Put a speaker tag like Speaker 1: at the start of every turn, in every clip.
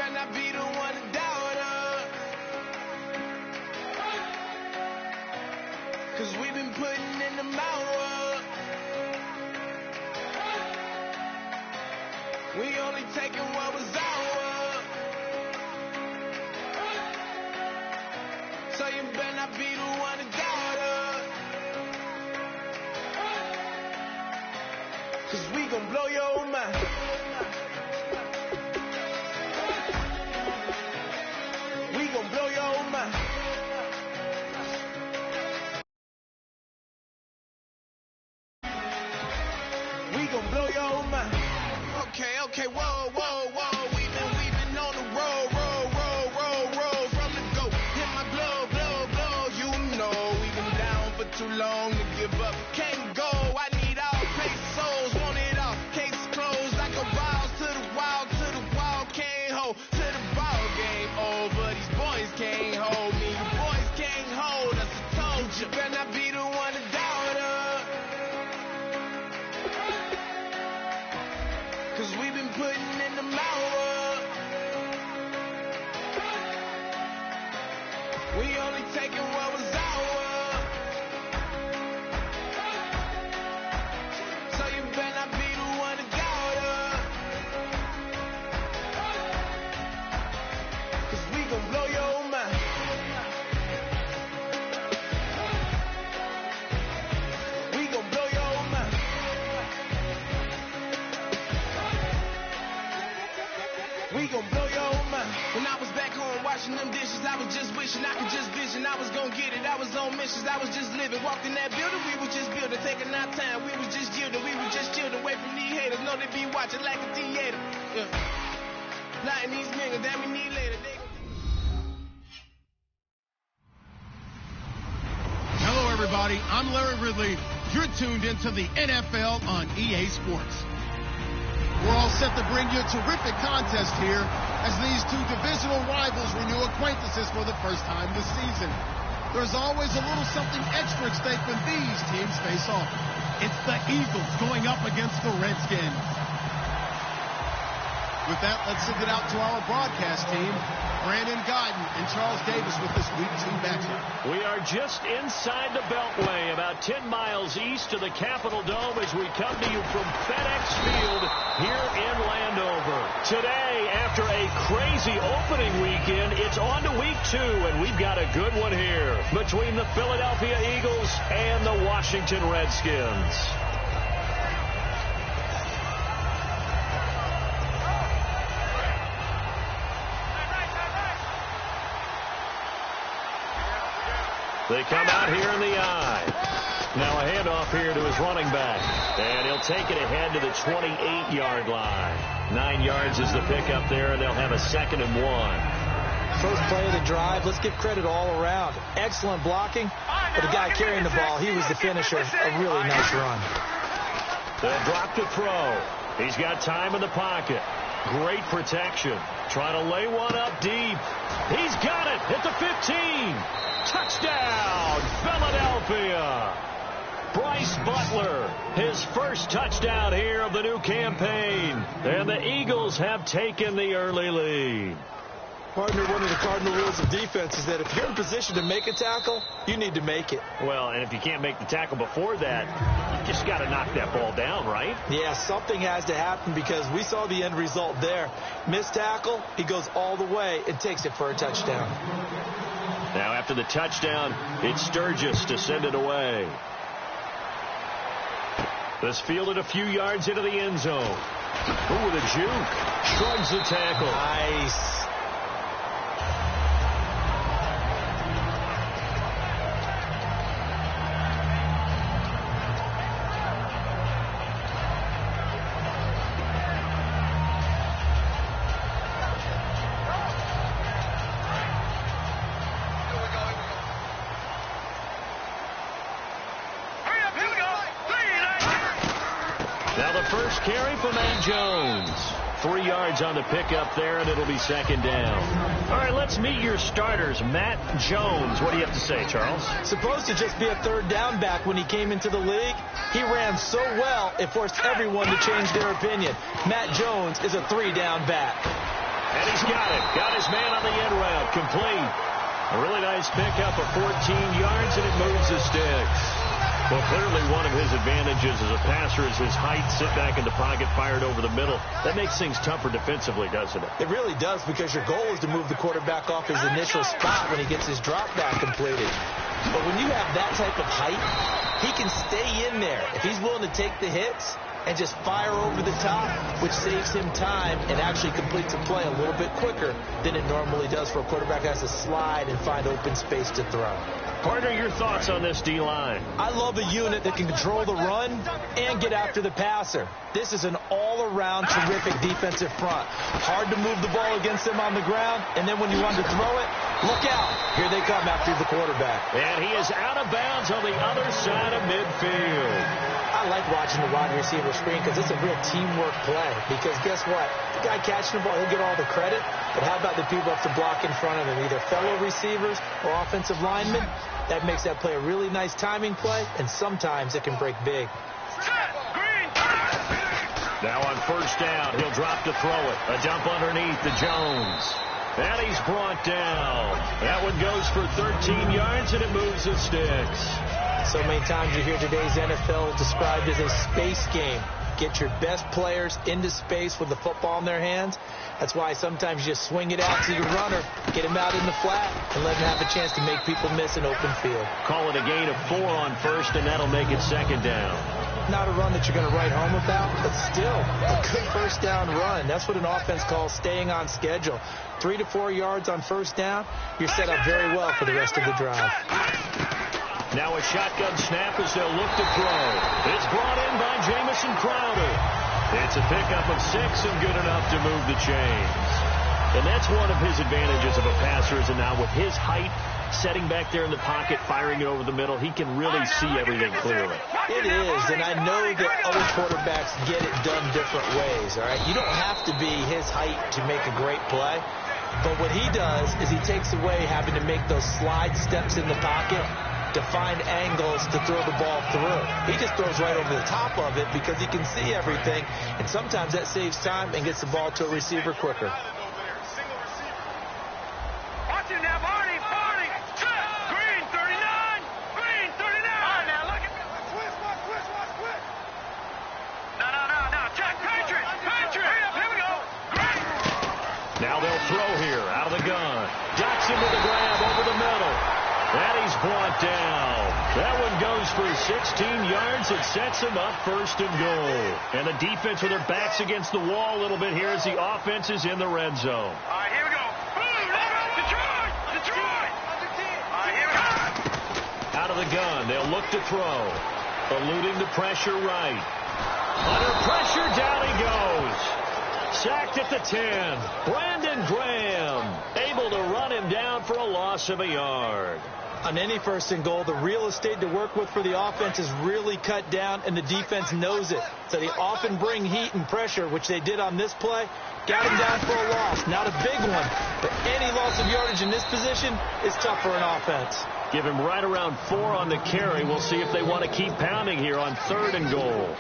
Speaker 1: better not be the one to doubt us. 'Cause we've been putting in the hours. We only taking what was ours. So you better not be the one to doubt us. 'Cause we gon' blow your mind. We gon' blow your mind. We gon' blow your mind. Okay, whoa. We've been on the road from the go. Hit my blow. You know we've been down for too long to give up. Can't go. I need all pesos. Want it all. Case closed like a wild to the wild. Can't hold to the ball game over. These boys can't hold me. You boys can't hold us. I told you. Better not be the one to doubt us. 'Cause we've been putting in the hours. We only taking what was ours. So you better not be the one to doubt us. 'Cause we gon' blow your mind. We gon' blow your mind. We gon' blow your mind. When I was back home washing them dishes, I was just wishing I could just vision. I was gon' get it. I was on missions. I was just living. Walked in that building, we was just building. Taking our time, we was just yielding. We was just chilled away from these haters. Know they be watching like a theater. Yeah. Lighting these niggas that we need later.
Speaker 2: Hello, everybody. I'm Larry Ridley. You're tuned into the NFL on EA Sports. We're all set to bring you a terrific contest here as these two divisional rivals renew acquaintances for the first time this season. There's always a little something extra at stake when these teams face off. It's the Eagles going up against the Redskins. With that, let's send it out to our broadcast team, Brandon Guyton and Charles Davis with this Week 2 matchup.
Speaker 3: We are just inside the Beltway, about 10 miles east of the Capitol Dome as we come to you from FedEx Field here in Landover. Today, after a crazy opening weekend, it's on to Week 2, and we've got a good one here between the Philadelphia Eagles and the Washington Redskins. They come out here in the eye. Now a handoff here to his running back. And he'll take it ahead to the 28-yard line. 9 yards is the pickup there, and they'll have a 2nd and 1.
Speaker 4: First play of the drive. Let's give credit all around. Excellent blocking. But the guy carrying the ball, he was the finisher. A really nice run.
Speaker 3: They'll drop to throw. He's got time in the pocket. Great protection. Trying to lay one up deep. He's got it at the 15. Touchdown, Philadelphia. Bryce Butler, his first touchdown here of the new campaign. And the Eagles have taken the early lead.
Speaker 4: Partner, one of the cardinal rules of defense is that if you're in position to make a tackle, you need to make it.
Speaker 3: Well, and if you can't make the tackle before that, you just got to knock that ball down, right?
Speaker 4: Yeah, something has to happen because we saw the end result there. Missed tackle, he goes all the way and takes it for a touchdown.
Speaker 3: Now after the touchdown, it's Sturgis to send it away. This fielded a few yards into the end zone. Ooh, with a juke. Shrugs the tackle.
Speaker 4: Nice.
Speaker 3: First carry for Matt Jones. 3 yards on the pickup there, and it'll be 2nd down. All right, let's meet your starters. Matt Jones. What do you have to say, Charles?
Speaker 4: Supposed to just be a 3rd down back when he came into the league. He ran so well, it forced everyone to change their opinion. Matt Jones is a 3-down back.
Speaker 3: And he's got it. Got his man on the end route. Complete. A really nice pickup of 14 yards, and it moves the sticks. Well, clearly one of his advantages as a passer is his height, sit back in the pocket, fired over the middle. That makes things tougher defensively, doesn't it?
Speaker 4: It really does, because your goal is to move the quarterback off his initial spot when he gets his drop back completed. But when you have that type of height, he can stay in there. If he's willing to take the hits and just fire over the top, which saves him time and actually completes a play a little bit quicker than it normally does for a quarterback that has to slide and find open space to throw.
Speaker 3: Partner, your thoughts on this D-line?
Speaker 4: I love a unit that can control the run and get after the passer. This is an all-around terrific defensive front. Hard to move the ball against them on the ground, and then when you want to throw it, look out. Here they come after the quarterback.
Speaker 3: And he is out of bounds on the other side of midfield.
Speaker 4: I like watching the wide receiver screen because it's a real teamwork play. Because guess what? The guy catching the ball, he'll get all the credit. But how about the people up to block in front of him, either fellow receivers or offensive linemen? That makes that play a really nice timing play, and sometimes it can break big.
Speaker 3: Now on first down, he'll drop to throw it. A dump underneath to Jones. And he's brought down. That one goes for 13 yards, and it moves the sticks.
Speaker 4: So many times you hear today's NFL described as a space game. Get your best players into space with the football in their hands. That's why sometimes you just swing it out to your runner, get him out in the flat, and let him have a chance to make people miss an open field.
Speaker 3: Call it a gain of 4 on first, and that'll make it second down.
Speaker 4: Not a run that you're going to write home about, but still a good first down run. That's what an offense calls staying on schedule. 3 to 4 yards on first down, you're set up very well for the rest of the drive.
Speaker 3: Now a shotgun snap as they'll look to throw. It's brought in by Jamison Crowder. It's a pickup of 6 and good enough to move the chains. And that's one of his advantages of a passer, is that now with his height, setting back there in the pocket, firing it over the middle, he can really see everything clearly.
Speaker 4: It is, and I know that other quarterbacks get it done different ways, all right? You don't have to be his height to make a great play. But what he does is he takes away having to make those slide steps in the pocket to find angles to throw the ball through. He just throws right over the top of it because he can see everything, and sometimes that saves time and gets the ball to a receiver quicker.
Speaker 1: Watch it now, Barney. Green 39. Green 39. All right, now look at twist. No. Jack Patriot. Hurry up, here we go. Green.
Speaker 3: Now they'll throw here out of the gun. Jackson with the grab over the middle. And he's brought down. That one goes for 16 yards. It sets him up first and goal. And the defense with their backs against the wall a little bit here as the offense is in the red zone.
Speaker 1: All right, here we go. Detroit. All right, here we go.
Speaker 3: Out of the gun, they'll look to throw. Eluding the pressure right. Under pressure, down he goes. Sacked at the 10. Brandon Graham able to run him down for a loss of a yard.
Speaker 4: On any first and goal, the real estate to work with for the offense is really cut down, and the defense knows it. So they often bring heat and pressure, which they did on this play. Got him down for a loss. Not a big one, but any loss of yardage in this position is tough for an offense.
Speaker 3: Give him right around 4 on the carry. We'll see if they want to keep pounding here on 3rd and goal.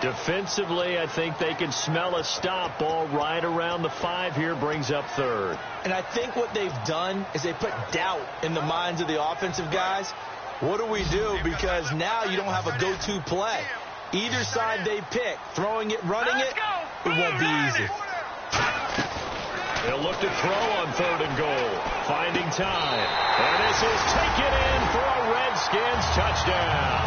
Speaker 3: Defensively, I think they can smell a stop. Ball right around the 5 here, brings up 3rd.
Speaker 4: And I think what they've done is they put doubt in the minds of the offensive guys. What do we do? Because now you don't have a go-to play. Either side they pick, throwing it, running it, it won't be easy.
Speaker 3: They'll look to throw on 3rd and goal. Finding time. And this is taken in for a Redskins touchdown.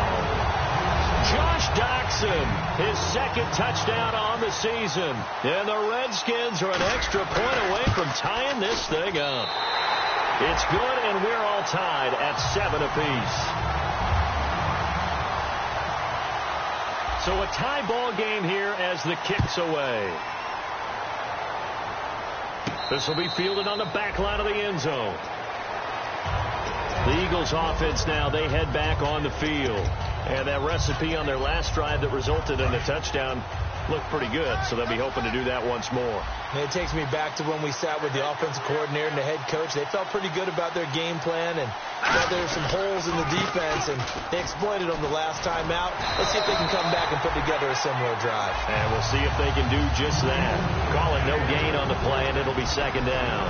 Speaker 3: Josh Doxson, his 2nd touchdown on the season. And the Redskins are an extra point away from tying this thing up. It's good, and we're all tied at 7 apiece. So a tie ball game here as the kick's away. This will be fielded on the back line of the end zone. The Eagles offense now, they head back on the field. And that recipe on their last drive that resulted in a touchdown looked pretty good, so they'll be hoping to do that once more.
Speaker 4: And it takes me back to when we sat with the offensive coordinator and the head coach. They felt pretty good about their game plan and felt there were some holes in the defense, and they exploited them the last time out. Let's see if they can come back and put together a similar drive.
Speaker 3: And we'll see if they can do just that. Call it no gain on the play, and it'll be second down.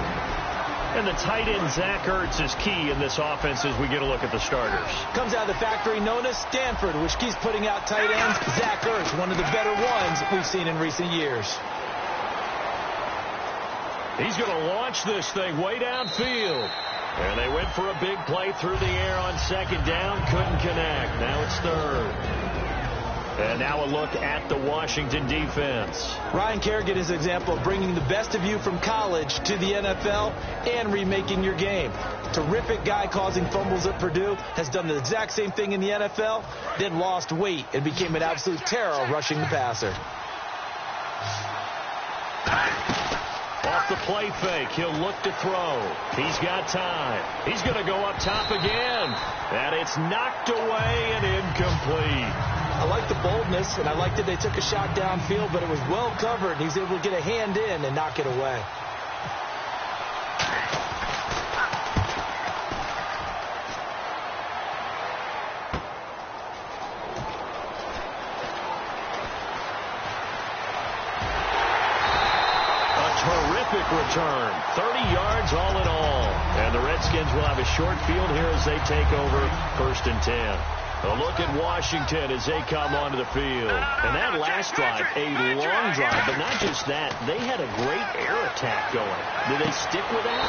Speaker 3: And the tight end, Zach Ertz, is key in this offense as we get a look at the starters.
Speaker 4: Comes out of the factory known as Stanford, which keeps putting out tight ends. Zach Ertz, one of the better ones we've seen in recent years.
Speaker 3: He's going to launch this thing way downfield. And they went for a big play through the air on second down. Couldn't connect. Now it's third. And now a look at the Washington defense.
Speaker 4: Ryan Kerrigan is an example of bringing the best of you from college to the NFL and remaking your game. Terrific guy causing fumbles at Purdue, has done the exact same thing in the NFL, then lost weight and became an absolute terror rushing the passer.
Speaker 3: Off the play fake, he'll look to throw. He's got time. He's going to go up top again. And it's knocked away and incomplete.
Speaker 4: I like the boldness, and I like that they took a shot downfield, but it was well covered. He's able to get a hand in and knock it away.
Speaker 3: Return 30 yards all in all, and the Redskins will have a short field here as they take over 1st and 10. A look at Washington as they come onto the field. And that last drive, a long drive, but not just that, they had a great air attack going. Did they stick with that?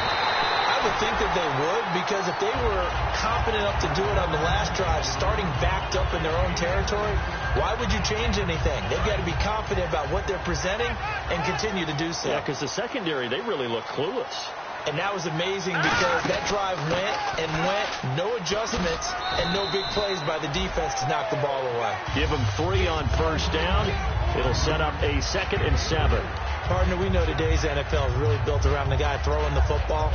Speaker 4: I would think that they would, because if they were confident enough to do it on the last drive, starting backed up in their own territory, why would you change anything? They've got to be confident about what they're presenting and continue to do so.
Speaker 3: Yeah, because the secondary, they really look clueless.
Speaker 4: And that was amazing because that drive went and went, no adjustments, and no big plays by the defense to knock the ball away.
Speaker 3: Give them 3 on first down. It'll set up a 2nd and 7.
Speaker 4: Partner, we know today's NFL is really built around the guy throwing the football.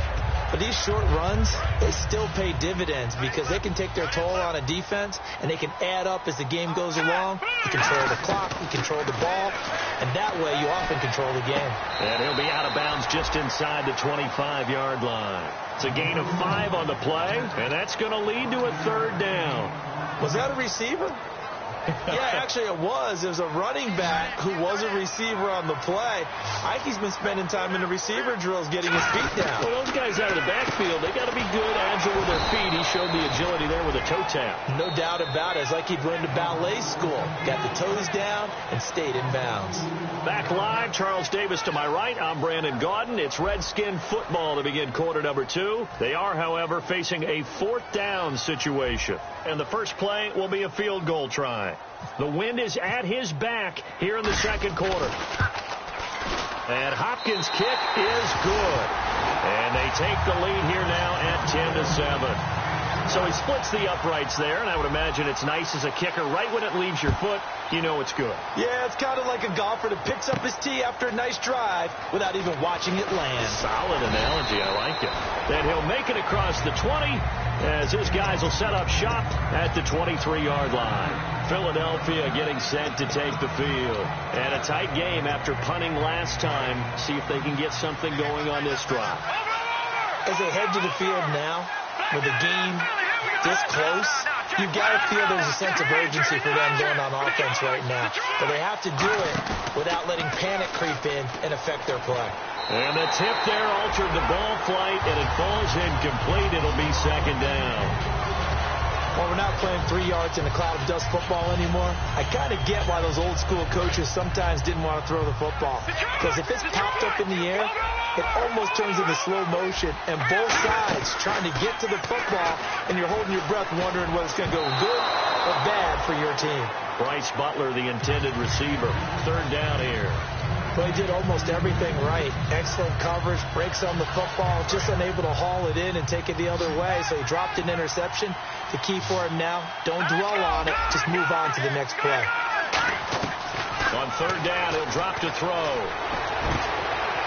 Speaker 4: But these short runs, they still pay dividends because they can take their toll on a defense, and they can add up as the game goes along. You control the clock, you control the ball, and that way you often control the game.
Speaker 3: And he'll be out of bounds just inside the 25-yard line. It's a gain of 5 on the play, and that's going to lead to a 3rd down.
Speaker 4: Was that a receiver? Yeah, actually it was. There's a running back who was a receiver on the play. Ikey's been spending time in the receiver drills getting his feet down.
Speaker 3: Well, those guys out of the backfield, they got to be good, agile with their feet. He showed the agility there with a toe tap.
Speaker 4: No doubt about it. It's like he'd learned to ballet school. Got the toes down and stayed in bounds.
Speaker 3: Back live, Charles Davis to my right. I'm Brandon Gaudin. It's Redskin football to begin quarter number 2. They are, however, facing a 4th down situation. And the first play will be a field goal try. The wind is at his back here in the second quarter. And Hopkins' kick is good. And they take the lead here now at 10-7. So he splits the uprights there, and I would imagine it's nice as a kicker. Right when it leaves your foot, you know it's good.
Speaker 4: Yeah, it's kind of like a golfer that picks up his tee after a nice drive without even watching it land.
Speaker 3: Solid analogy. I like it. Then he'll make it across the 20 as his guys will set up shop at the 23-yard line. Philadelphia getting set to take the field. And a tight game after punting last time. See if they can get something going on this drive.
Speaker 4: As they head to the field now, with the game this close, you've got to feel there's a sense of urgency for them going on offense right now. But they have to do it without letting panic creep in and affect their play.
Speaker 3: And the tip there altered the ball flight, and it falls incomplete. It'll be 2nd down.
Speaker 4: Well, we're not playing 3 yards in a cloud of dust football anymore. I kind of get why those old school coaches sometimes didn't want to throw the football. Because if it's popped up in the air, it almost turns into slow motion. And both sides trying to get to the football, and you're holding your breath wondering whether it's going to go good or bad for your team.
Speaker 3: Bryce Butler, the intended receiver. 3rd down here.
Speaker 4: Well, he did almost everything right. Excellent coverage, breaks on the football, just unable to haul it in and take it the other way. So he dropped an interception. The key for him now, don't dwell on it. Just move on to the next play.
Speaker 3: On 3rd down, he'll drop to throw.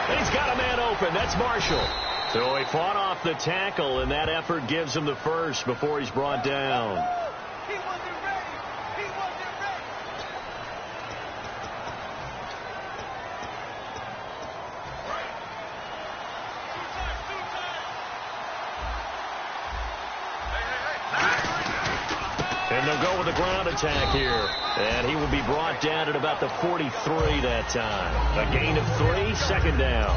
Speaker 3: And he's got a man open. That's Marshall. So he fought off the tackle, and that effort gives him the first before he's brought down. they'll go with the ground attack here. And he will be brought down at about the 43 that time. A gain of 3, second down.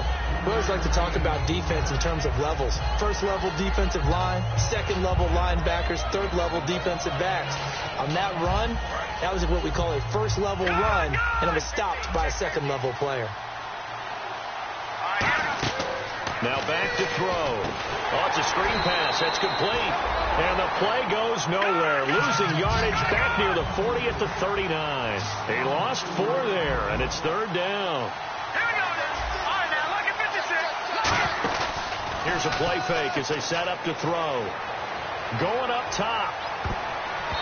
Speaker 4: We always like to talk about defense in terms of levels. First level defensive line, second level linebackers, third level defensive backs. On that run, that was what we call a first level run, and it was stopped by a second level player.
Speaker 3: Now back to throw. Oh, it's a screen pass. That's complete. And the play goes nowhere. Losing yardage back near the 40 at the 39. He lost 4 there, and it's third down. Here's a play fake as they set up to throw. Going up top.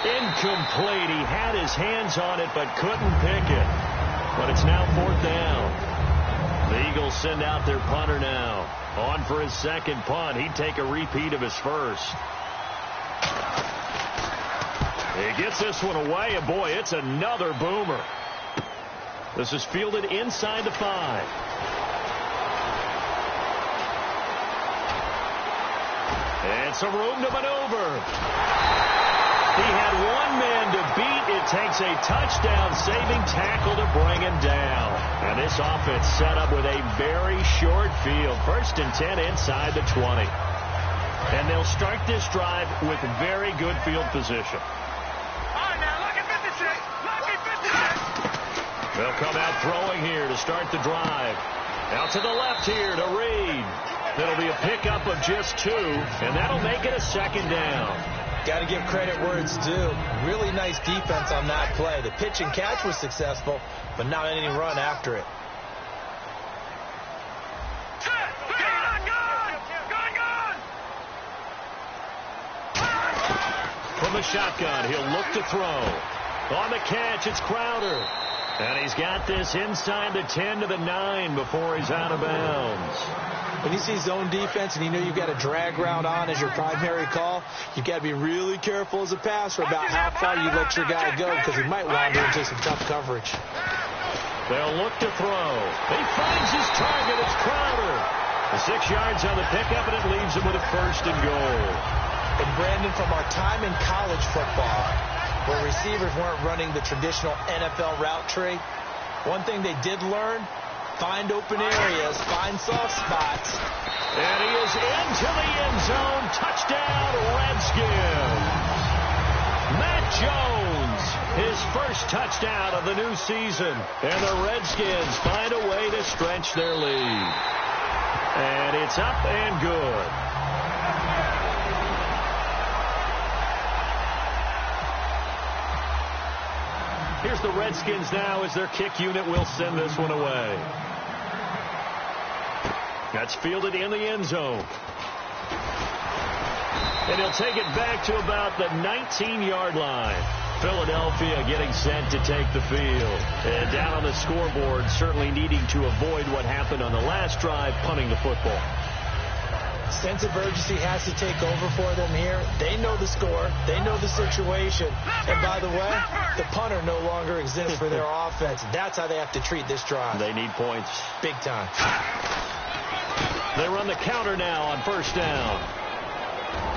Speaker 3: Incomplete. He had his hands on it but couldn't pick it. But it's now fourth down. The Eagles send out their punter now. On for his second punt. He'd take a repeat of his first. He gets this one away, and boy, it's another boomer. This is fielded inside the 5. And some room to maneuver. He had one man to beat. It takes a touchdown-saving tackle to bring him down. And this offense set up with a very short field. First and 10 inside the 20. And they'll start this drive with very good field position.
Speaker 1: All right, now, look at 56. Look at 56.
Speaker 3: They'll come out throwing here to start the drive. Out to the left here to Reed. It'll be a pickup of just 2, and that'll make it a second down.
Speaker 4: Got to give credit where it's due. Really nice defense on that play. The pitch and catch was successful, but not any run after it.
Speaker 3: From the shotgun, he'll look to throw. On the catch, it's Crowder. And he's got this inside the 10 to the 9 before he's out of bounds.
Speaker 4: When you see zone defense and you know you've got a drag route on as your primary call, you've got to be really careful as a passer about how far you let your guy go because he might wander into some tough coverage.
Speaker 3: They'll look to throw. He finds his target. It's Crowder. The 6 yards on the pickup, and it leaves him with a first and goal.
Speaker 4: And Brandon, from our time in college football, where receivers weren't running the traditional NFL route tree, one thing they did learn, find open areas, find soft spots.
Speaker 3: And he is into the end zone. Touchdown, Redskins. Matt Jones, his first touchdown of the new season. And the Redskins find a way to stretch their lead. And it's up and good. Here's the Redskins now as their kick unit will send this one away. That's fielded in the end zone. And he'll take it back to about the 19-yard line. Philadelphia getting set to take the field. And down on the scoreboard, certainly needing to avoid what happened on the last drive, punting the football.
Speaker 4: Sense of urgency has to take over for them here. They know the score. They know the situation. And by the way, the punter no longer exists for their offense. That's how they have to treat this drive.
Speaker 3: They need points.
Speaker 4: Big time.
Speaker 3: They run the counter now on first down.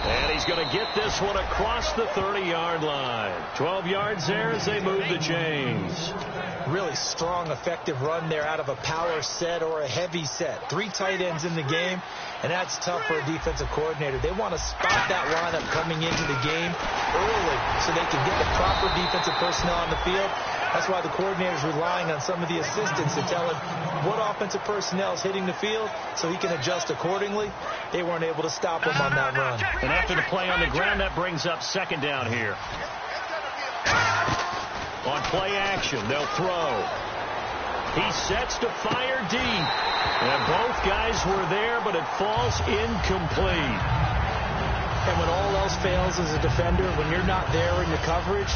Speaker 3: And he's going to get this one across the 30-yard line. 12 yards there as they move the chains.
Speaker 4: Really strong, effective run there out of a power set or a heavy set. 3 tight ends in the game, and that's tough for a defensive coordinator. They want to spot that lineup coming into the game early so they can get the proper defensive personnel on the field. That's why the coordinator is relying on some of the assistants to tell him what offensive personnel is hitting the field so he can adjust accordingly. They weren't able to stop him on that run.
Speaker 3: And after the play on the ground, that brings up second down here. On play action, they'll throw. He sets to fire deep. And both guys were there, but it falls incomplete.
Speaker 4: And when all else fails as a defender, when you're not there in the coverage,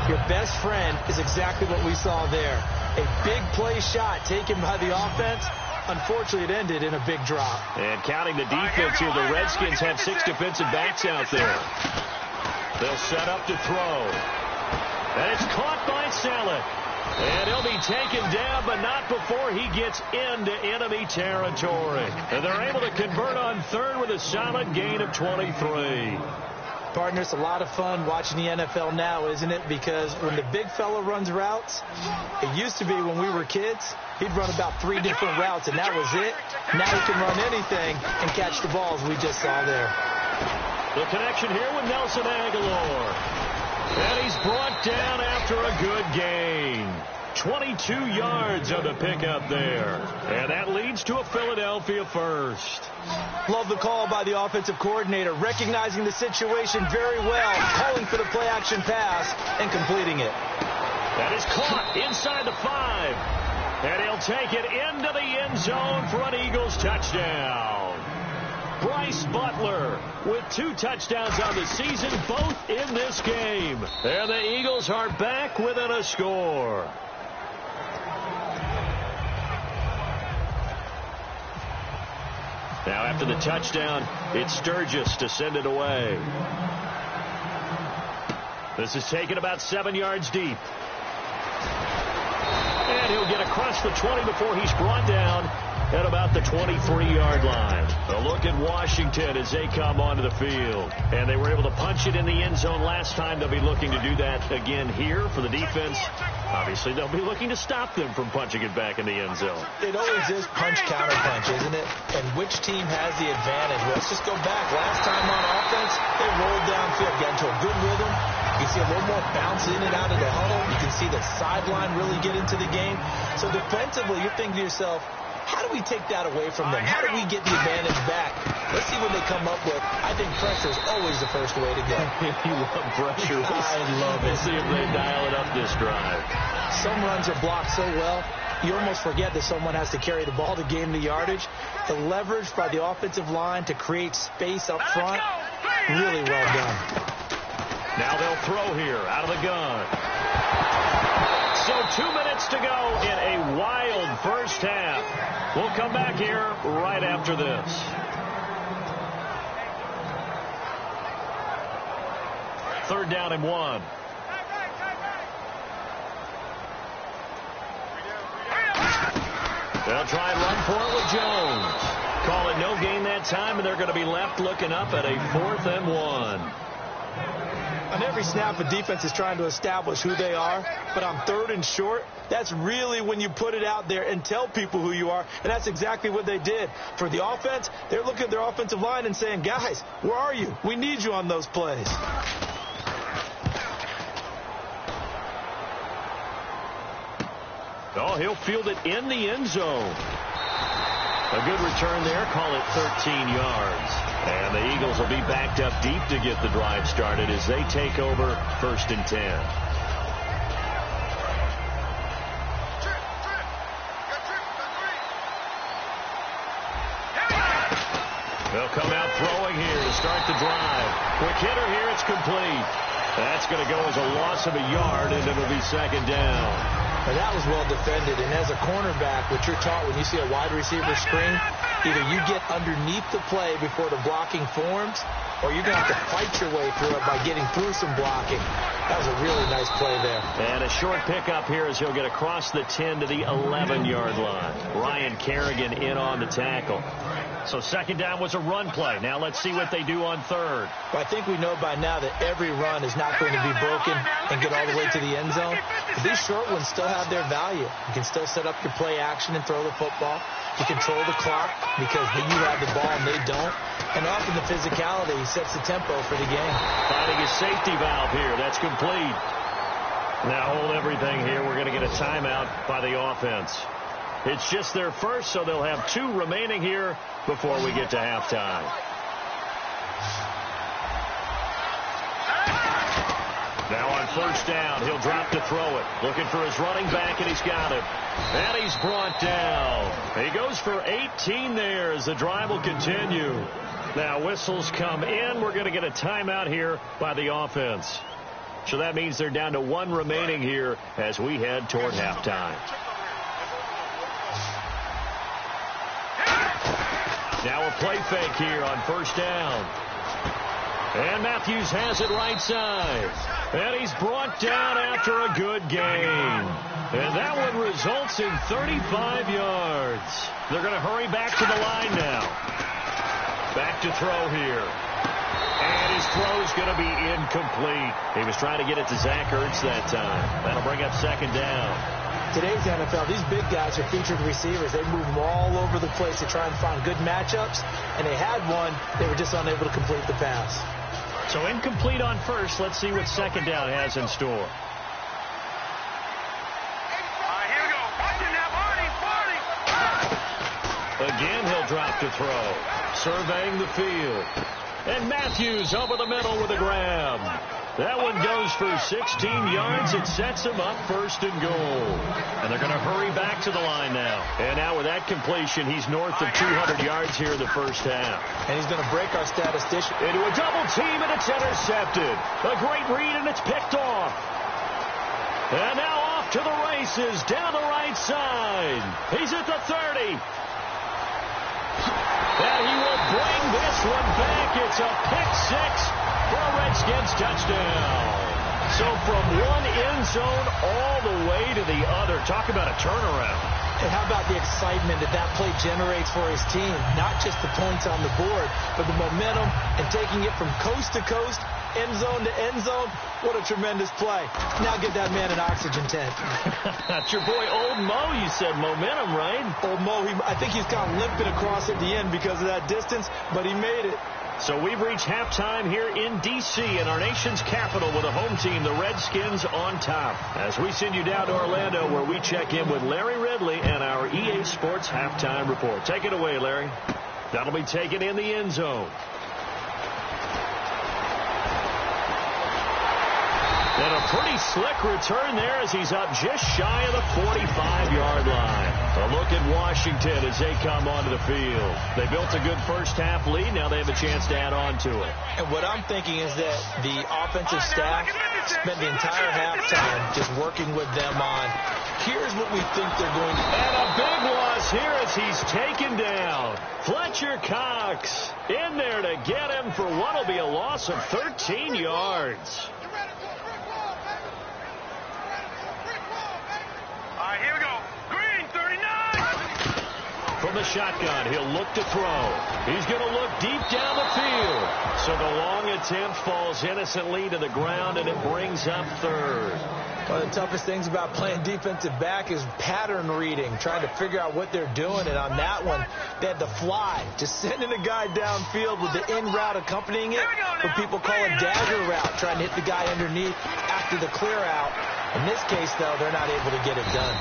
Speaker 4: your best friend is exactly what we saw there. A big play shot taken by the offense. Unfortunately, it ended in a big drop.
Speaker 3: And counting the defense here, the Redskins have 6 defensive backs out there. They'll set up to throw. And it's caught by Selleck. And he'll be taken down, but not before he gets into enemy territory. And they're able to convert on third with a solid gain of 23.
Speaker 4: Partner, it's a lot of fun watching the NFL now, isn't it? Because when the big fella runs routes, it used to be when we were kids, he'd run about 3 different routes, and that was it. Now he can run anything and catch the balls we just saw there.
Speaker 3: The connection here with Nelson Aguilar. And he's brought down after a good gain. 22 yards on the pickup there. And that leads to a Philadelphia first.
Speaker 4: Love the call by the offensive coordinator, recognizing the situation very well, calling for the play-action pass and completing it.
Speaker 3: That is caught inside the 5. And he'll take it into the end zone for an Eagles touchdown. Bryce Butler with 2 touchdowns on the season, both in this game. And the Eagles are back within a score. Now after the touchdown, it's Sturgis to send it away. This is taken about 7 yards deep. And he'll get across the 20 before he's brought down at about the 23-yard line. A look at Washington as they come onto the field. And they were able to punch it in the end zone last time. They'll be looking to do that again here for the defense. Obviously, they'll be looking to stop them from punching it back in the end zone.
Speaker 4: It always is punch, counter punch, isn't it? And which team has the advantage? Well, let's just go back. Last time on offense, they rolled downfield, got into a good rhythm. You can see a little more bounce in and out of the huddle. You can see the sideline really get into the game. So defensively, you're thinking to yourself, how do we take that away from them? How do we get the advantage back? Let's see what they come up with. I think pressure is always the first way to go.
Speaker 3: You love pressure.
Speaker 4: I love it.
Speaker 3: Let's see if they dial it up this drive.
Speaker 4: Some runs are blocked so well, you almost forget that someone has to carry the ball to gain the yardage. The leverage by the offensive line to create space up front, really well done.
Speaker 3: Now they'll throw here out of the gun. So 2 minutes to go in a wild first half. We'll come back here right after this. Third down and 1. They'll try and run for it with Jones. Call it no gain that time, and they're going to be left looking up at a 4th and 1.
Speaker 4: On every snap, a defense is trying to establish who they are, but on 3rd and short, that's really when you put it out there and tell people who you are, and that's exactly what they did. For the offense, they're looking at their offensive line and saying, guys, where are you? We need you on those plays.
Speaker 3: Oh, he'll field it in the end zone. A good return there. Call it 13 yards. And the Eagles will be backed up deep to get the drive started as they take over 1st and 10. They'll come out throwing here to start the drive. Quick hitter here. It's complete. That's going to go as a loss of a yard, and it'll be 2nd down.
Speaker 4: Now that was well defended, and as a cornerback, what you're taught when you see a wide receiver screen, either you get underneath the play before the blocking forms, or you're going to have to fight your way through it by getting through some blocking. That was a really nice play there.
Speaker 3: And a short pickup here as he'll get across the 10 to the 11-yard line. Ryan Kerrigan in on the tackle. So 2nd down was a run play. Now let's see what they do on 3rd.
Speaker 4: Well, I think we know by now that every run is not going to be broken and get all the way to the end zone. But these short ones still have their value. You can still set up your play action and throw the football. You control the clock because you have the ball and they don't. And often the physicality sets the tempo for the game.
Speaker 3: Finding a safety valve here. That's complete. Now hold everything here. We're going to get a timeout by the offense. It's just their first, so they'll have 2 remaining here before we get to halftime. Now on 1st down, he'll drop to throw it. Looking for his running back, and he's got it. And he's brought down. He goes for 18 there as the drive will continue. Now whistles come in. We're going to get a timeout here by the offense. So that means they're down to 1 remaining here as we head toward halftime. Now a play fake here on 1st down. And Matthews has it right side. And he's brought down after a good gain. And that one results in 35 yards. They're going to hurry back to the line now. Back to throw here. And his throw's going to be incomplete. He was trying to get it to Zach Ertz that time. That'll bring up second down.
Speaker 4: Today's NFL, these big guys are featured receivers. They move them all over the place to try and find good matchups, and they had one. They were just unable to complete the pass.
Speaker 3: So incomplete on first. Let's see what second down has in store.
Speaker 1: Here we go. Watching now, Barney.
Speaker 3: Again, he'll drop to throw. Surveying the field. And Matthews over the middle with a grab. That one goes for 16 yards. It sets him up first and goal. And they're going to hurry back to the line now. And now with that completion, he's north of 200 yards here in the first half.
Speaker 4: And he's going to break our statistician.
Speaker 3: Into a double team, and it's intercepted. A great read, and it's picked off. And now off to the races down the right side. He's at the 30. And he will bring this one back. It's a pick six for a Redskins touchdown. So from one end zone all the way to the other. Talk about a turnaround.
Speaker 4: And how about the excitement that play generates for his team? Not just the points on the board, but the momentum and taking it from coast to coast, end zone to end zone. What a tremendous play. Now get that man an oxygen tank.
Speaker 3: That's your boy Old Mo. You said momentum, right?
Speaker 4: Old Mo, I think he's kind of limping across at the end because of that distance, but he made it.
Speaker 3: So we've reached halftime here in D.C. in our nation's capital with a home team, the Redskins, on top. As we send you down to Orlando where we check in with Larry Ridley and our EA Sports halftime report. Take it away, Larry. That'll be taken in the end zone. And a pretty slick return there as he's up just shy of the 45-yard line. A look at Washington as they come onto the field. They built a good first-half lead. Now they have a chance to add on to it.
Speaker 4: And what I'm thinking is that the offensive staff spent the entire halftime just working with them on, here's what we think they're going to do.
Speaker 3: And a big loss here as he's taken down. Fletcher Cox in there to get him for what will be a loss of 13 yards.
Speaker 1: Here we go. Green, 39.
Speaker 3: From the shotgun, he'll look to throw. He's going to look deep down the field. So the long attempt falls innocently to the ground, and it brings up third.
Speaker 4: One of the toughest things about playing defensive back is pattern reading, trying to figure out what they're doing. And on that one, they had the fly, just sending a guy downfield with the in route accompanying it, what people call a dagger route, trying to hit the guy underneath after the clear out. In this case, though, they're not able to get it done.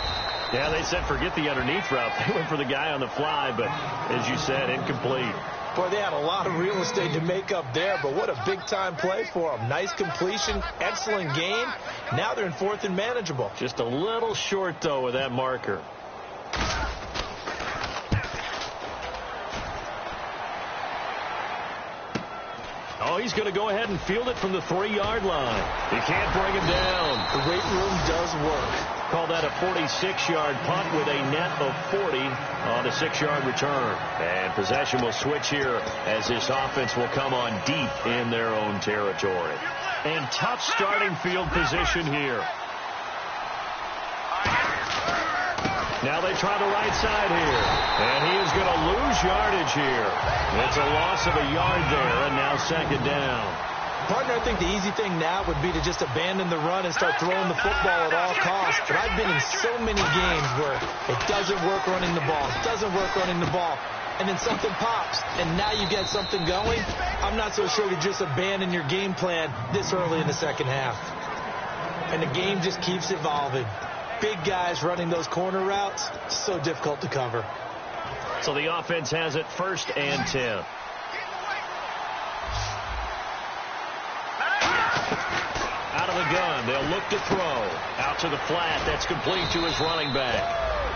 Speaker 3: Yeah, they said forget the underneath route. They went for the guy on the fly, but as you said, incomplete.
Speaker 4: Boy, they had a lot of real estate to make up there, but what a big-time play for them. Nice completion, excellent game. Now they're in fourth and manageable.
Speaker 3: Just a little short, though, with that marker. Oh, he's going to go ahead and field it from the 3-yard line. He can't bring him down.
Speaker 4: The weight room does work.
Speaker 3: Call that a 46-yard punt with a net of 40 on a 6-yard return. And possession will switch here as this offense will come on deep in their own territory. And tough starting field position here. Now they try the right side here. And he is going to lose yardage here. It's a loss of a yard there, and now second down.
Speaker 4: Partner, I think the easy thing now would be to just abandon the run and start throwing the football at all costs. But I've been in so many games where it doesn't work running the ball. It doesn't work running the ball. And then something pops, and now you get something going. I'm not so sure to just abandon your game plan this early in the second half. And the game just keeps evolving. Big guys running those corner routes, so difficult to cover.
Speaker 3: So the offense has it first and 10. Out of the gun, they'll look to throw. Out to the flat, that's complete to his running back.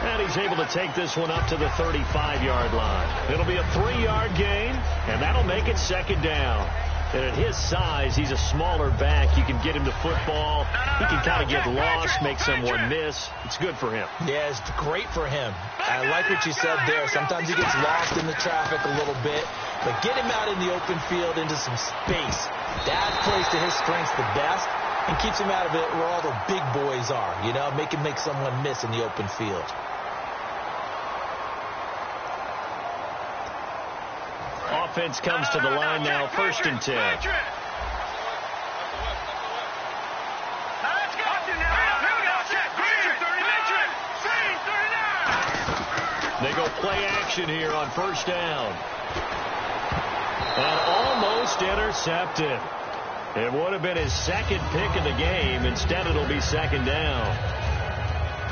Speaker 3: And he's able to take this one up to the 35-yard line. It'll be a 3-yard gain, and that'll make it second down. And at his size, he's a smaller back. You can get him to football. He can kind of get lost, make someone miss. It's good for him.
Speaker 4: Yeah, it's great for him. I like what you said there. Sometimes he gets lost in the traffic a little bit. But get him out in the open field into some space. That plays to his strengths the best and keeps him out of it where all the big boys are. You know, make him make someone miss in the open field.
Speaker 3: offense comes to the line now, 1st and 10. They go play action here on 1st down. And almost intercepted. It would have been his 2nd pick of the game. Instead, it'll be 2nd down.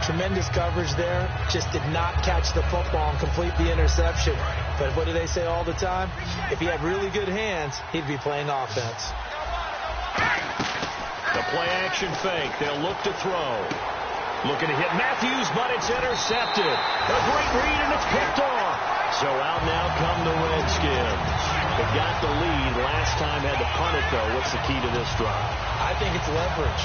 Speaker 4: Tremendous coverage there. Just did not catch the football and complete the interception. But what do they say all the time? If he had really good hands, he'd be playing offense.
Speaker 3: The play action fake. They'll look to throw. Looking to hit Matthews, but it's intercepted. A great read, and it's picked off. So out now come the Redskins. They got the lead. Last time had to punt it, though. What's the key to this drive?
Speaker 4: I think it's leverage.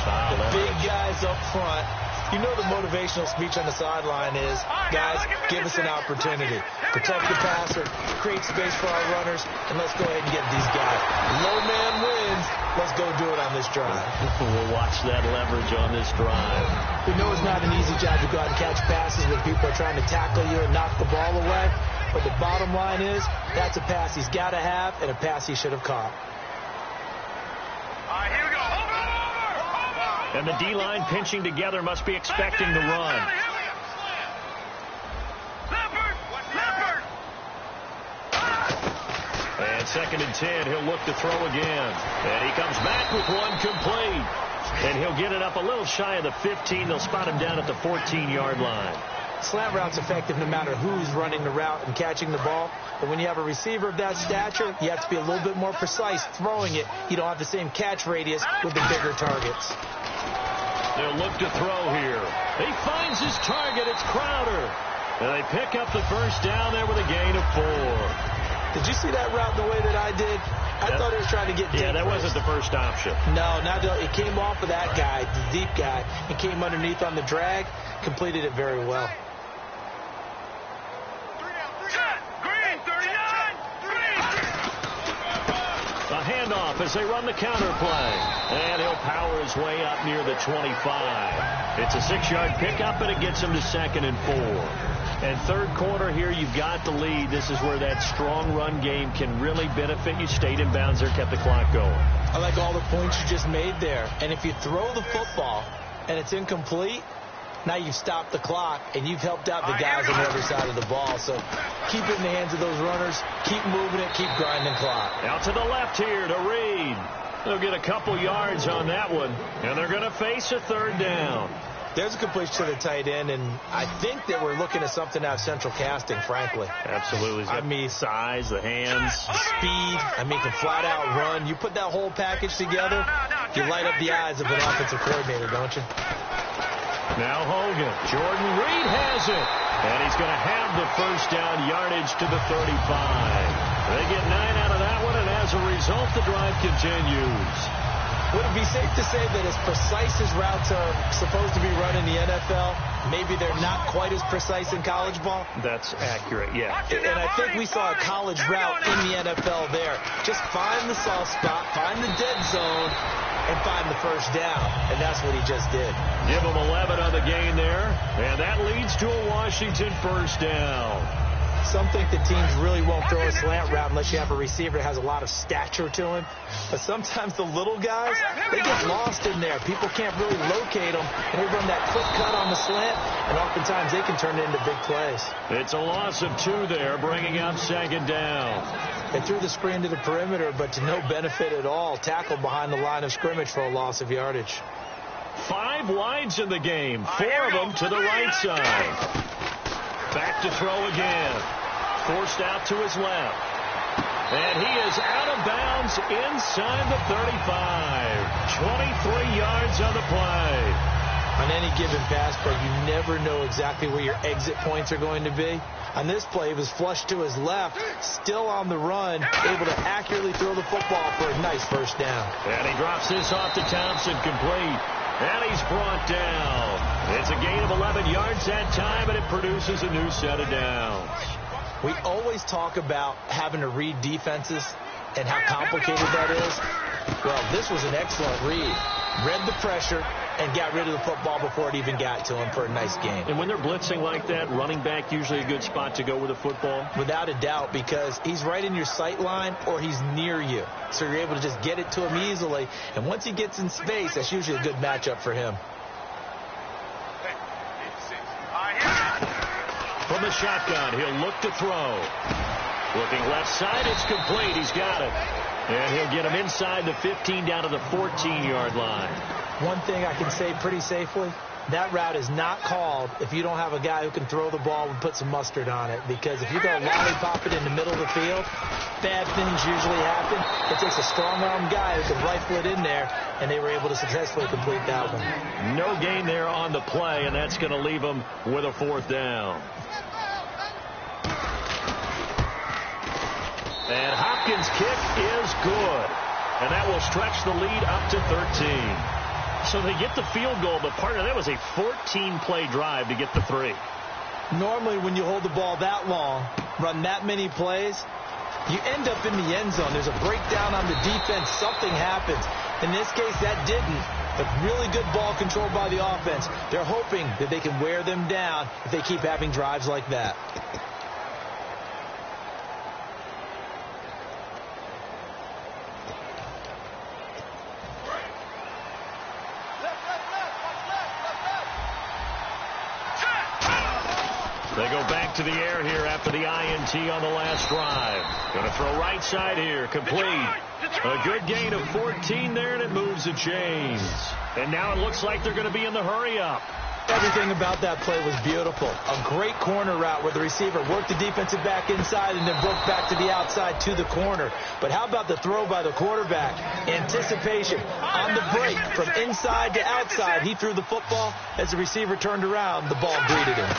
Speaker 4: Big guys up front. You know the motivational speech on the sideline is, guys, give us an opportunity. Protect the passer, create space for our runners, and let's go ahead and get these guys. Low man wins. Let's go do it on this drive.
Speaker 3: We'll watch that leverage on this drive.
Speaker 4: We know it's not an easy job to go out and catch passes when people are trying to tackle you and knock the ball away. But the bottom line is, that's a pass he's got to have and a pass he should have caught.
Speaker 5: All right, here we go. Over.
Speaker 3: And the D-line pinching together must be expecting the run.
Speaker 5: Leopard.
Speaker 3: And 2nd and 10, he'll look to throw again. And he comes back with one complete. And he'll get it up a little shy of the 15. They'll spot him down at the 14-yard line.
Speaker 4: Slant route's effective no matter who's running the route and catching the ball. But when you have a receiver of that stature, you have to be a little bit more precise throwing it. You don't have the same catch radius with the bigger targets.
Speaker 3: They'll look to throw here. He finds his target. It's Crowder. And they pick up the 1st down there with a gain of 4.
Speaker 4: Did you see that route the way that I did? I thought he was trying to get deep.
Speaker 3: Yeah, that wasn't the first option.
Speaker 4: No, it came off of that guy, the deep guy, and came underneath on the drag, completed it very well.
Speaker 5: Green, 39.
Speaker 3: A handoff as they run the counter play. And he'll power his way up near the 25. It's a 6-yard pickup, and it gets him to 2nd and 4. And 3rd quarter here, you've got the lead. This is where that strong run game can really benefit you. Stayed in bounds there, kept the clock going.
Speaker 4: I like all the points you just made there. And if you throw the football and it's incomplete, now you've stopped the clock and you've helped out the guys on the other side of the ball. So keep it in the hands of those runners. Keep moving it. Keep grinding clock.
Speaker 3: Out to the left here to Reed. They'll get a couple yards on that one. And they're going to face a 3rd down.
Speaker 4: There's a completion to the tight end, and I think that we're looking at something out of central casting, frankly.
Speaker 3: Absolutely. I mean, size, the hands,
Speaker 4: the speed. I mean, can flat out run. You put that whole package together, you light up the eyes of an offensive coordinator, don't you?
Speaker 3: Now Hogan. Jordan Reed has it. And he's going to have the 1st down yardage to the 35. They get 9 out of that one, and as a result, the drive continues.
Speaker 4: Would it be safe to say that as precise as routes are supposed to be run in the NFL, maybe they're not quite as precise in college ball?
Speaker 3: That's accurate, yeah.
Speaker 4: And I think we saw a college route in the NFL there. Just find the soft spot, find the dead zone, and find the 1st down. And that's what he just did.
Speaker 3: Give him 11 on the gain there, and that leads to a Washington 1st down.
Speaker 4: Some think that teams really won't throw a slant route unless you have a receiver that has a lot of stature to him. But sometimes the little guys, they get lost in there. People can't really locate them, and they run that quick cut on the slant, and oftentimes they can turn it into big plays.
Speaker 3: It's a loss of 2 there, bringing up 2nd down.
Speaker 4: They threw the screen to the perimeter, but to no benefit at all. Tackled behind the line of scrimmage for a loss of yardage.
Speaker 3: 5 wides in the game, 4 of them to the right side. Back to throw again. Forced out to his left. And he is out of bounds inside the 35. 23 yards on the play.
Speaker 4: On any given pass play, you never know exactly where your exit points are going to be. On this play, he was flushed to his left, still on the run, able to accurately throw the football for a nice 1st down.
Speaker 3: And he drops this off to Thompson, complete. And he's brought down. It's a gain of 11 yards that time, and it produces a new set of downs.
Speaker 4: We always talk about having to read defenses and how complicated that is. Well, this was an excellent read. Read the pressure, and got rid of the football before it even got to him for a nice gain.
Speaker 3: And when they're blitzing like that, running back usually a good spot to go with the football?
Speaker 4: Without a doubt, because he's right in your sight line or he's near you. So you're able to just get it to him easily. And once he gets in space, that's usually a good matchup for him.
Speaker 3: From the shotgun, he'll look to throw. Looking left side, it's complete. He's got it. And he'll get him inside the 15 down to the 14-yard line.
Speaker 4: One thing I can say pretty safely, that route is not called if you don't have a guy who can throw the ball and put some mustard on it. Because if you go lollipop it in the middle of the field, bad things usually happen. It takes a strong-arm guy who can rifle it in there, and they were able to successfully complete that one.
Speaker 3: No gain there on the play, and that's going to leave him with a 4th down. And Hopkins' kick is good. And that will stretch the lead up to 13. So they get the field goal, but partner, that was a 14-play drive to get the 3.
Speaker 4: Normally when you hold the ball that long, run that many plays, you end up in the end zone. There's a breakdown on the defense. Something happens. In this case, that didn't. But really good ball control by the offense. They're hoping that they can wear them down if they keep having drives like that.
Speaker 3: They go back to the air here after the INT on the last drive. Going to throw right side here. Complete. A good gain of 14 there, and it moves the chains. And now it looks like they're going to be in the hurry-up.
Speaker 4: Everything about that play was beautiful. A great corner route where the receiver worked the defensive back inside and then broke back to the outside to the corner. But how about the throw by the quarterback? Anticipation on the break from inside to outside. He threw the football. As the receiver turned around, the ball greeted him.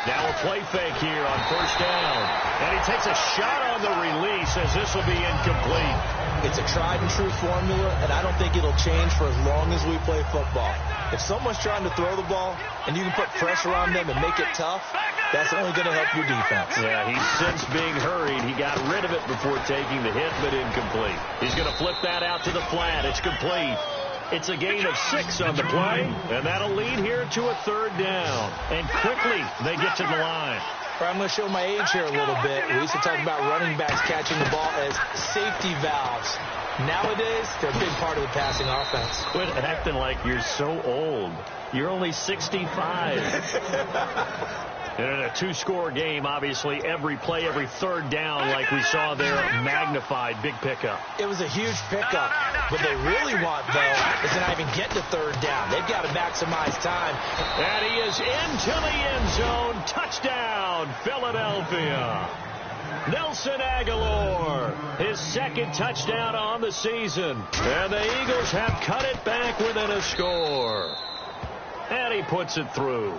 Speaker 3: Now a play fake here on 1st down. And he takes a shot on the release as this will be incomplete.
Speaker 4: It's a tried and true formula, and I don't think it'll change for as long as we play football. If someone's trying to throw the ball and you can put pressure on them and make it tough, that's only going to help your defense.
Speaker 3: Yeah, he's since being hurried. He got rid of it before taking the hit, but incomplete. He's going to flip that out to the flat. It's complete. It's a gain of 6 on the play, and that'll lead here to a 3rd down. And quickly, they get to the line.
Speaker 4: I'm going to show my age here a little bit. We used to talk about running backs catching the ball as safety valves. Nowadays, they're a big part of the passing offense.
Speaker 3: Quit acting like you're so old. You're only 65. And in a 2-score game, obviously, every play, every 3rd down, like we saw there, magnified, big pickup.
Speaker 4: It was a huge pickup. What they really want, though, is to not even get to 3rd down. They've got to maximize time.
Speaker 3: And he is into the end zone. Touchdown, Philadelphia. Nelson Aguilar, his 2nd touchdown on the season. And the Eagles have cut it back within a score. And he puts it through.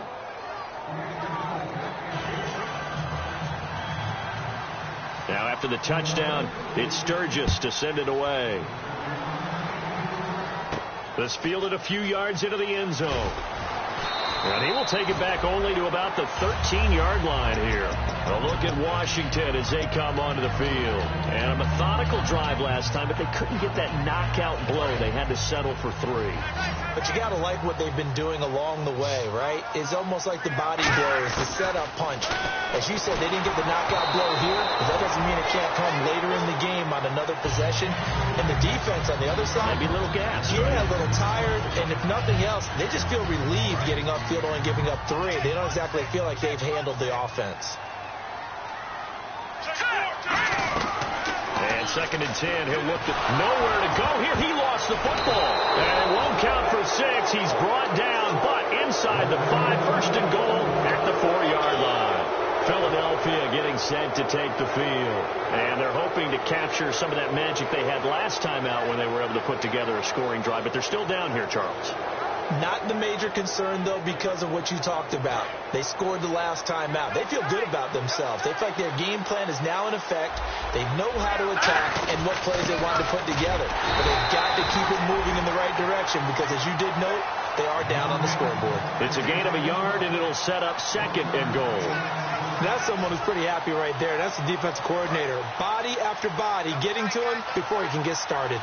Speaker 3: Now after the touchdown, it's Sturgis to send it away. This fielded a few yards into the end zone. And he will take it back only to about the 13-yard line here. A look at Washington as they come onto the field. And a methodical drive last time, but they couldn't get that knockout blow. They had to settle for 3.
Speaker 4: But you got to like what they've been doing along the way, right? It's almost like the body blows, the setup punch. As you said, they didn't get the knockout blow here, but that doesn't mean it can't come later in the game on another possession. And the defense on the other side,
Speaker 3: might be a little gassed.
Speaker 4: Yeah, a little tired. And if nothing else, they just feel relieved getting upfield only giving up 3. They don't exactly feel like they've handled the offense.
Speaker 3: And 2nd and 10, he'll look at nowhere to go here. He lost the football. And it won't count for 6. He's brought down, but inside the 5, 1st and goal at the 4-yard line. Philadelphia getting set to take the field. And they're hoping to capture some of that magic they had last time out when they were able to put together a scoring drive. But they're still down here, Charles.
Speaker 4: Not the major concern, though, because of what you talked about. They scored the last time out. They feel good about themselves. They feel like their game plan is now in effect. They know how to attack and what plays they want to put together. But they've got to keep it moving in the right direction because, as you did note, they are down on the scoreboard.
Speaker 3: It's a gain of a yard, and it'll set up 2nd and goal.
Speaker 4: That's someone who's pretty happy right there. That's the defensive coordinator. Body after body getting to him before he can get started.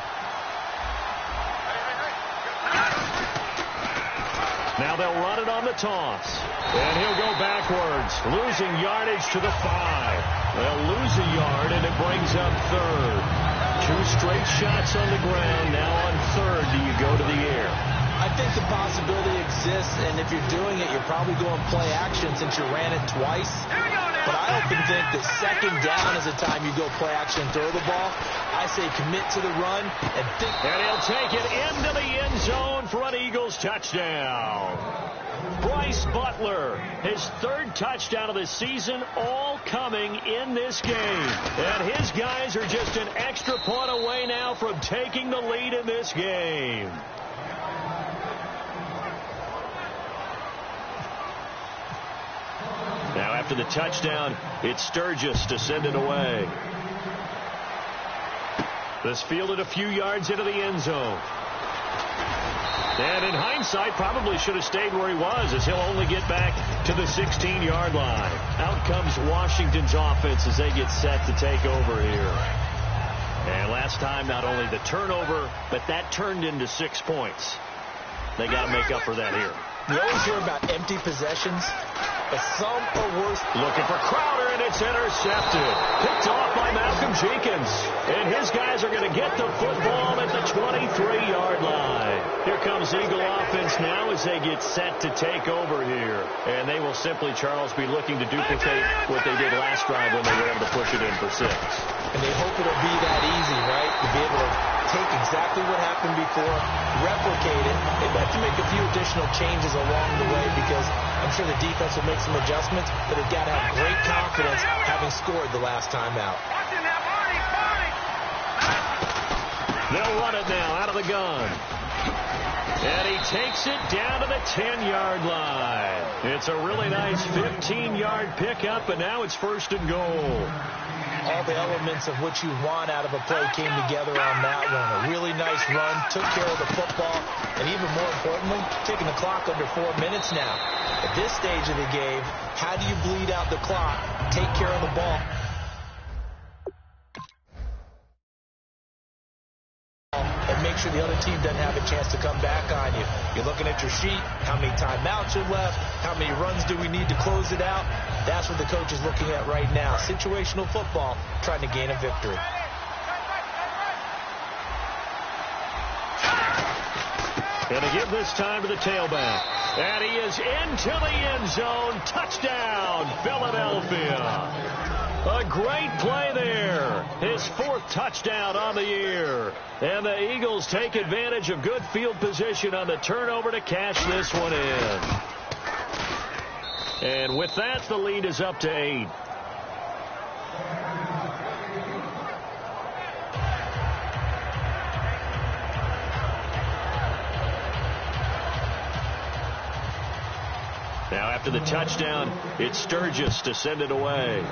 Speaker 3: Now they'll run it on the toss. And he'll go backwards, losing yardage to the 5. They'll lose a yard, and it brings up third. 2 straight shots on the ground. Now on third, do you go to the air?
Speaker 4: I think the possibility exists, and if you're doing it, you're probably going play action since you ran it twice. But I often think that second down is the time you go play action and throw the ball. I say commit to the run and think.
Speaker 3: And he'll take it into the end zone for an Eagles touchdown. Bryce Butler, his 3rd touchdown of the season, all coming in this game. And his guys are just an extra point away now from taking the lead in this game. Now after the touchdown, it's Sturgis to send it away. This fielded a few yards into the end zone. And in hindsight, probably should have stayed where he was, as he'll only get back to the 16-yard line. Out comes Washington's offense as they get set to take over here. And last time, not only the turnover, but that turned into 6 points. They got to make up for that here.
Speaker 4: You always hear about empty possessions, but some are worse.
Speaker 3: Looking for Crowder, and it's intercepted. Picked off by Malcolm Jenkins. And his guys are going to get the football at the 23-yard line. Here comes Eagle offense now as they get set to take over here. And they will simply, Charles, be looking to duplicate what they did last drive when they were able to push it in for 6.
Speaker 4: And they hope it'll be that easy, right? To be able to take exactly what happened before, replicate it. They've got to make a few additional changes along the way because I'm sure the defense will make some adjustments, but they've got to have great confidence having scored the last time out.
Speaker 3: They'll run it now out of the gun. And he takes it down to the 10-yard line. It's a really nice 15-yard pickup, and now it's 1st and goal.
Speaker 4: All the elements of what you want out of a play came together on that one. A really nice run, took care of the football, and even more importantly, taking the clock under 4 minutes now. At this stage of the game, how do you bleed out the clock, take care of the ball, and make sure the other team doesn't have a chance to come back on you? You're looking at your sheet, how many timeouts are left, how many runs do we need to close it out? That's what the coach is looking at right now. Situational football, trying to gain a victory.
Speaker 3: And to give this time to the tailback. And he is into the end zone. Touchdown, Philadelphia. A great play there. His 4th touchdown on the year. And the Eagles take advantage of good field position on the turnover to cash this one in. And with that, the lead is up to 8. Now after the touchdown, it's Sturgis to send it away.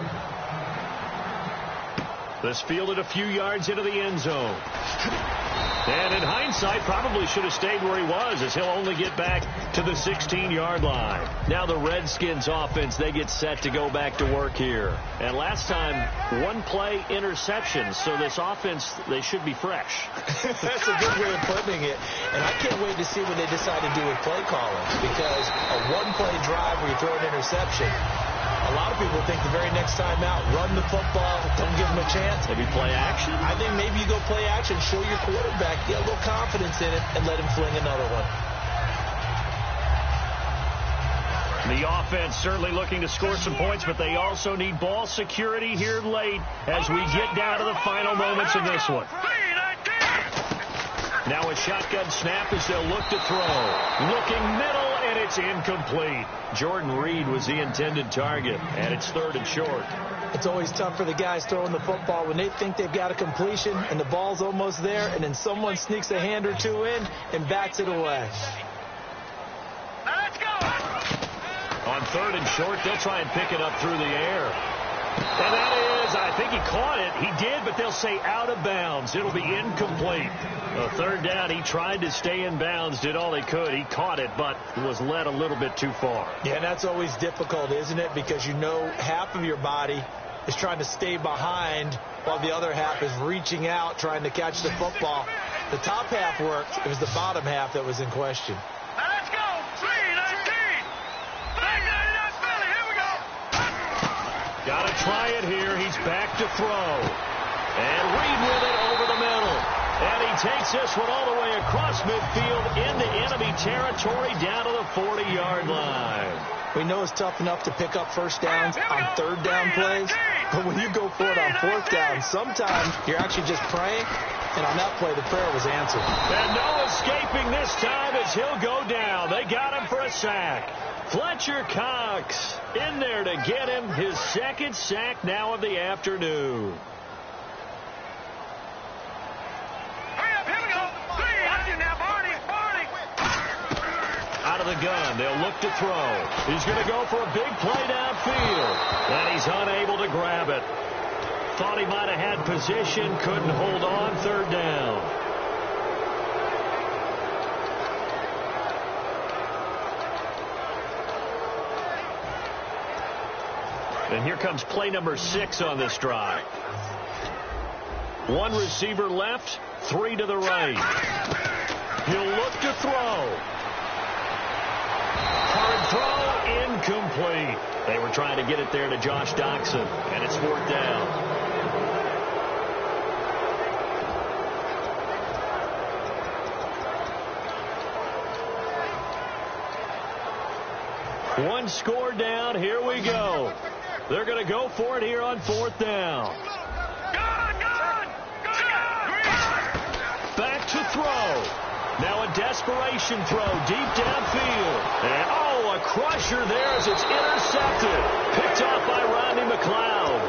Speaker 3: This fielded a few yards into the end zone. And in hindsight, probably should have stayed where he was, as he'll only get back to the 16-yard line. Now the Redskins offense, they get set to go back to work here. And last time, 1 play interception, so this offense, they should be fresh.
Speaker 4: That's a good way of putting it. And I can't wait to see what they decide to do with play calling, because a 1-play drive where you throw an interception, a lot of people think the very next time out, run the football, don't give them a chance.
Speaker 3: Maybe play action?
Speaker 4: I think maybe you go play action, show your quarterback, get a little confidence in it, and let him fling another one.
Speaker 3: The offense certainly looking to score some points, but they also need ball security here late as we get down to the final moments of this one. Now a shotgun snap as they'll look to throw. Looking middle, and it's incomplete. Jordan Reed was the intended target, and it's 3rd and short.
Speaker 4: It's always tough for the guys throwing the football when they think they've got a completion and the ball's almost there, and then someone sneaks a hand or two in and bats it away.
Speaker 5: Let's go.
Speaker 3: On 3rd and short, they'll try and pick it up through the air. And that is, I think he caught it. He did, but they'll say out of bounds. It'll be incomplete. A 3rd down, he tried to stay in bounds, did all he could. He caught it, but was led a little bit too far.
Speaker 4: Yeah, and that's always difficult, isn't it? Because you know half of your body is trying to stay behind while the other half is reaching out, trying to catch the football. The top half worked. It was the bottom half that was in question.
Speaker 5: Let's go. 3,
Speaker 3: try it here. He's back to throw. And Reed with it over the middle. And he takes this one all the way across midfield into enemy territory down to the 40-yard line.
Speaker 4: We know it's tough enough to pick up first downs on third down plays, but when you go for it on fourth down, sometimes you're actually just praying, and on that play, the prayer was answered.
Speaker 3: And no escaping this time as he'll go down. They got him for a sack. Fletcher Cox in there to get him his second sack now of the afternoon. Out of the gun, they'll look to throw. He's going to go for a big play downfield, and he's unable to grab it. Thought he might have had position, couldn't hold on, third down. And here comes play number 6 on this drive. One receiver left, 3 to the right. He'll look to throw. Hard throw, incomplete. They were trying to get it there to Josh Doxson, and it's 4th down. One score down. Here we go. They're going to go for it here on 4th down. Back to throw. Now a desperation throw deep downfield. And, a crusher there as it's intercepted. Picked off by Rodney McLeod.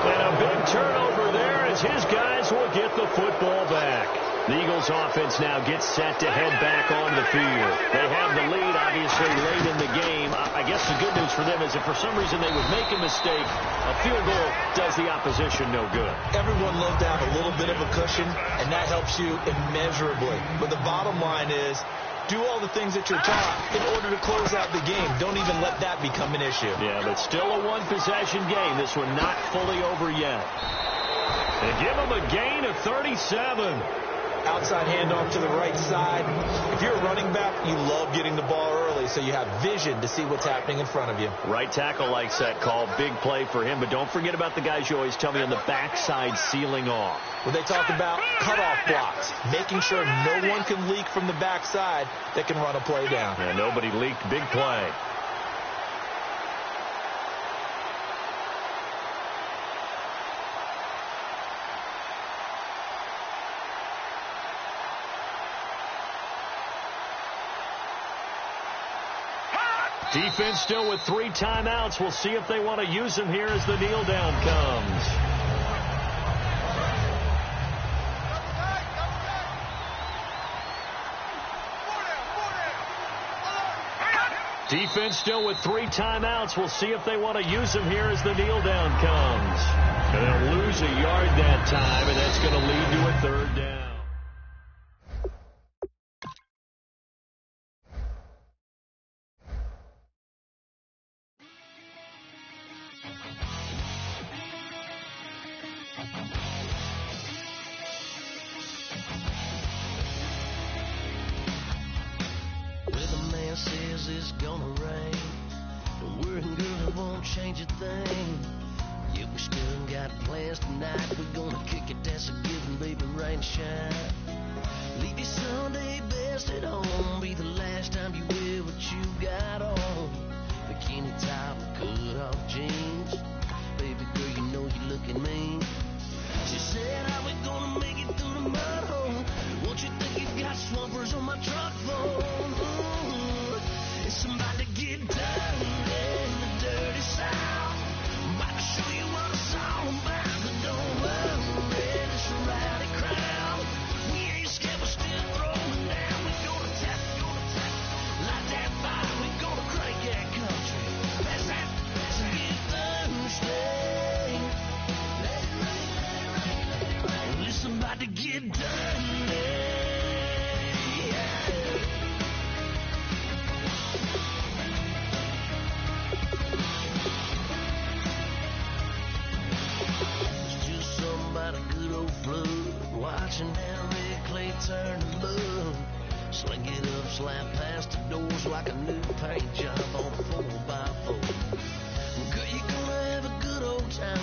Speaker 3: And a big turnover there as his guys will get the football back. The Eagles offense now gets set to head back onto the field. They have the lead, obviously, late in the game. I guess the good news for them is if for some reason they would make a mistake, a field goal does the opposition no good. Everyone loves to have a little bit of a cushion, and that helps you immeasurably. But the bottom line is, do all the things that you're taught in order to close out the game. Don't even let that become an issue. Yeah, but still a one-possession game. This one not fully over yet. They give him a gain of 37. Outside handoff to the right side. If you're a running back, you love getting the ball early so you have vision to see what's happening in front of you. Right tackle likes that call. Big play for him. But don't forget about the guys you always tell me on the backside sealing off. When they talk about cutoff blocks, making sure no one can leak from the backside that can run a play down. Yeah, nobody leaked. Big play. Defense still with 3 timeouts. We'll see if they want to use them here as the kneel down comes. Defense still with 3 timeouts. We'll see if they want to use them here as the kneel down comes. And they'll lose a yard that time, and that's going to lead to a 3rd down.
Speaker 6: Says it's gonna rain. The working girl won't change a thing. Yeah, we still got plans tonight. We're gonna kick it, that's a given, baby, rain and shine. Leave your Sunday best at home. Be the last time you wear what you got on. Bikini top, cut off jeans. Baby girl, you know you looking mean. She said, how we gonna make it through the mud hole? Won't you think you've got swampers on my truck phone? It's about to get done in the dirty South. I'm about to show you what it's all about. But don't worry, it's a rowdy crowd. We ain't scared, we're still throwing down. We're gonna tap, light that fire. We're gonna crank that country. That's that, get Thursday. Well, it's about to get done. Watching down Red Clay turn to blood. Sling it up, slap past the doors like a new paint job on a 4x4. Girl, you're gonna have a good old time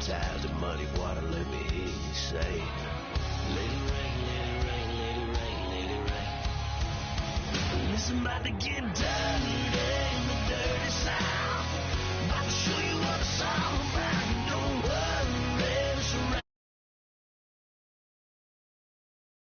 Speaker 6: baptized in muddy water, let me hear you say, let it rain, let it rain, let it rain, let it rain. It's about to get dirty in the dirty side.